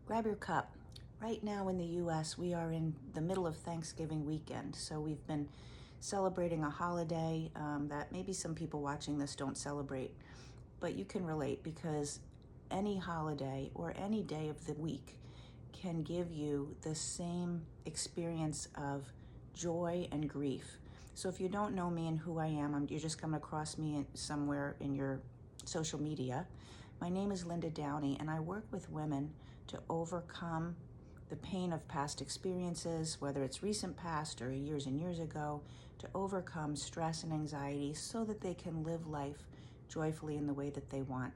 Grab your cup. Right now in the US, we are in the middle of Thanksgiving weekend. So we've been celebrating a holiday that maybe some people watching this don't celebrate, but you can relate because any holiday or any day of the week can give you the same experience of joy and grief. So if you don't know me and who I am, you're just coming across me somewhere in your social media. My name is Linda Downey, and I work with women to overcome the pain of past experiences, whether it's recent past or years and years ago, to overcome stress and anxiety so that they can live life joyfully in the way that they want.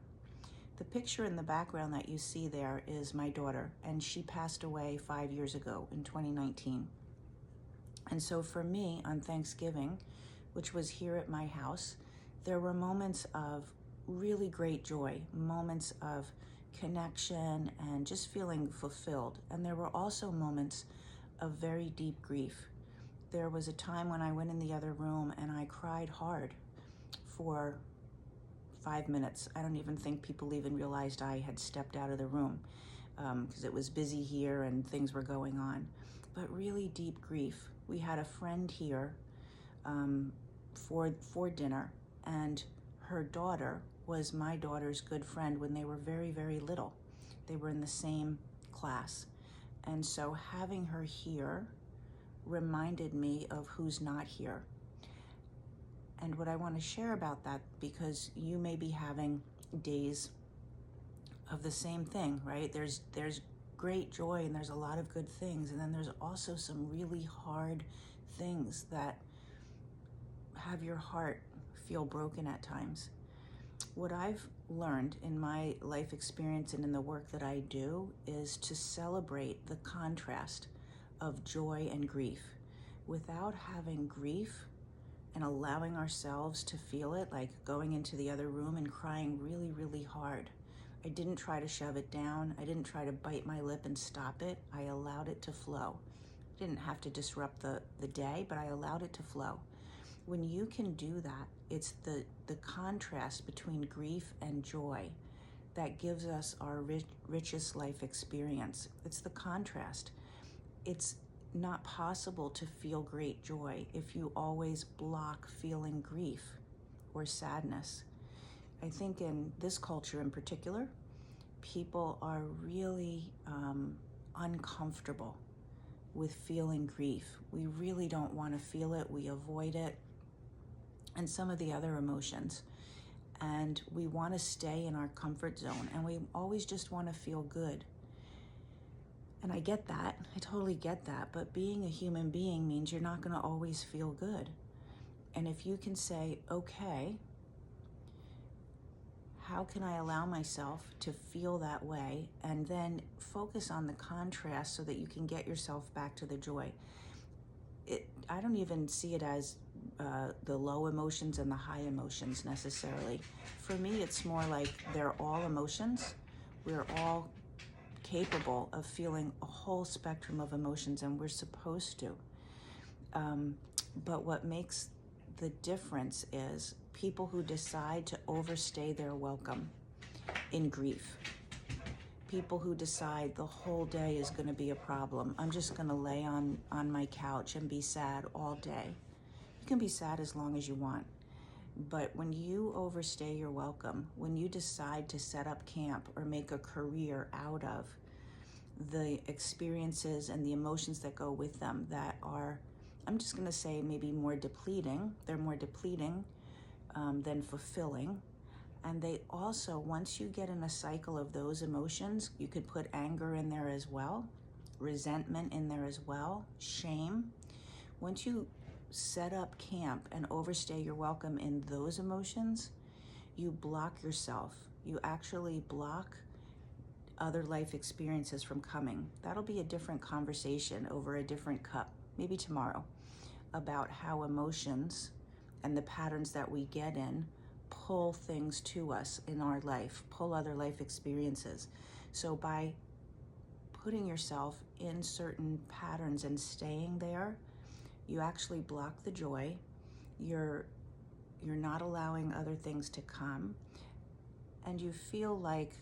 The picture in the background that you see there is my daughter, and she passed away 5 years ago in 2019. And so for me on Thanksgiving, which was here at my house, there were moments of really great joy, moments of connection and just feeling fulfilled. And there were also moments of very deep grief. There was a time when I went in the other room and I cried hard for 5 minutes. I don't even think people even realized I had stepped out of the room because it was busy here and things were going on. But really deep grief. We had a friend here for dinner, and her daughter was my daughter's good friend when they were very, very little. They were in the same class. And so having her here reminded me of who's not here. And what I want to share about that, because you may be having days of the same thing, right? There's great joy and there's a lot of good things. And then there's also some really hard things that have your heart feel broken at times. What I've learned in my life experience and in the work that I do is to celebrate the contrast of joy and grief without having grief and allowing ourselves to feel it, like going into the other room and crying really, really hard. I didn't try to shove it down. I didn't try to bite my lip and stop it. I allowed it to flow. I didn't have to disrupt the day, but I allowed it to flow. When you can do that, it's the contrast between grief and joy that gives us our richest life experience. It's the contrast. It's not possible to feel great joy if you always block feeling grief or sadness. I think in this culture in particular, people are really uncomfortable with feeling grief. We really don't want to feel it. We avoid it. And some of the other emotions. And we want to stay in our comfort zone, and we always just want to feel good. And I get that. I totally get that. But being a human being means you're not going to always feel good. And if you can say, okay, how can I allow myself to feel that way? And then focus on the contrast so that you can get yourself back to the joy. I don't even see it as the low emotions and the high emotions necessarily. For me, it's more like they're all emotions. We're all capable of feeling a whole spectrum of emotions, and we're supposed to. But what makes the difference is people who decide to overstay their welcome in grief. People who decide the whole day is going to be a problem. I'm just going to lay on my couch and be sad all day. You can be sad as long as you want. But when you overstay your welcome, when you decide to set up camp or make a career out of the experiences and the emotions that go with them that are, I'm just going to say maybe more depleting. They're more depleting than fulfilling. And they also, once you get in a cycle of those emotions, you could put anger in there as well, resentment in there as well, shame. Once you set up camp and overstay your welcome in those emotions, you block yourself. You actually block other life experiences from coming. That'll be a different conversation over a different cup, maybe tomorrow, about how emotions and the patterns that we get in pull things to us in our life, pull other life experiences. So by putting yourself in certain patterns and staying there, you actually block the joy. You're not allowing other things to come, and you feel like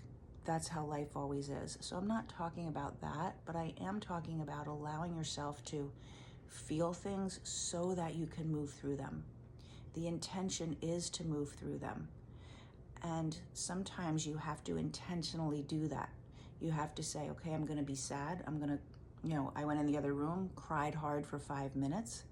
that's how life always is. So I'm not talking about that, but I am talking about allowing yourself to feel things so that you can move through them. The intention is to move through them. And sometimes you have to intentionally do that. You have to say, okay, I'm going to be sad. I went in the other room, cried hard for 5 minutes,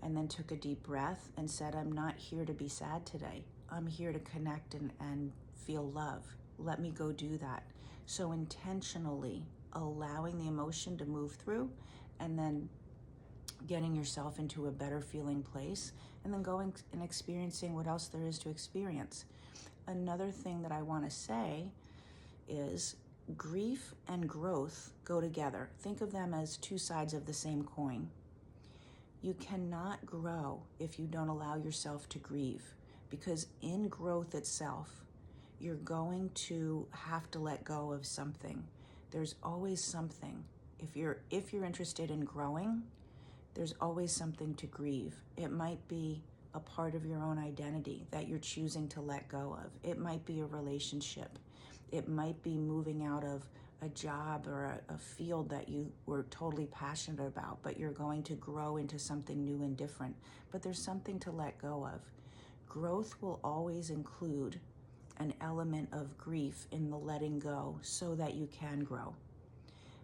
and then took a deep breath and said, I'm not here to be sad today. I'm here to connect and feel love. Let me go do that. So intentionally allowing the emotion to move through, and then getting yourself into a better feeling place, and then going and experiencing what else there is to experience. Another thing that I want to say is grief and growth go together. Think of them as two sides of the same coin. You cannot grow if you don't allow yourself to grieve, because in growth itself, you're going to have to let go of something. There's always something. If you're interested in growing, there's always something to grieve. It might be a part of your own identity that you're choosing to let go of. It might be a relationship. It might be moving out of a job or a field that you were totally passionate about, but you're going to grow into something new and different. But there's something to let go of. Growth will always include an element of grief in the letting go so that you can grow.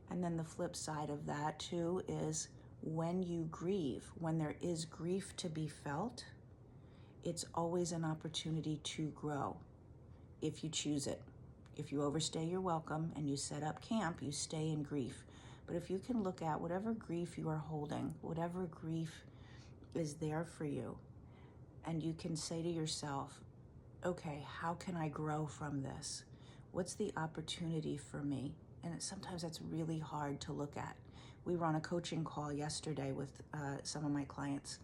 And then the flip side of that too is when you grieve, when there is grief to be felt, it's always an opportunity to grow if you choose it. If you overstay, you're welcome, and you set up camp, you stay in grief. But if you can look at whatever grief you are holding, whatever grief is there for you, and you can say to yourself, okay, how can I grow from this? What's the opportunity for me? And sometimes that's really hard to look at. We were on a coaching call yesterday with some of my clients,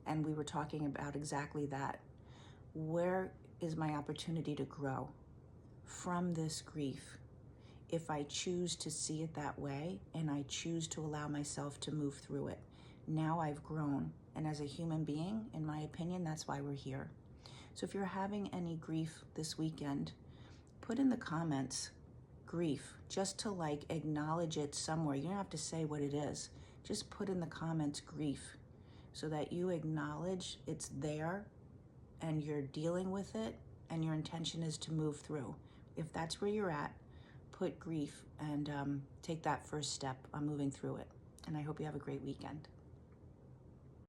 and we were talking about exactly that. Where is my opportunity to grow from this grief? If I choose to see it that way, and I choose to allow myself to move through it, now I've grown. And as a human being, in my opinion, that's why we're here. So if you're having any grief this weekend, put in the comments grief, just to acknowledge it somewhere. You don't have to say what it is. Just put in the comments grief, so that you acknowledge it's there and you're dealing with it, and your intention is to move through. If that's where you're at, put grief and take that first step on moving through it. And I hope you have a great weekend.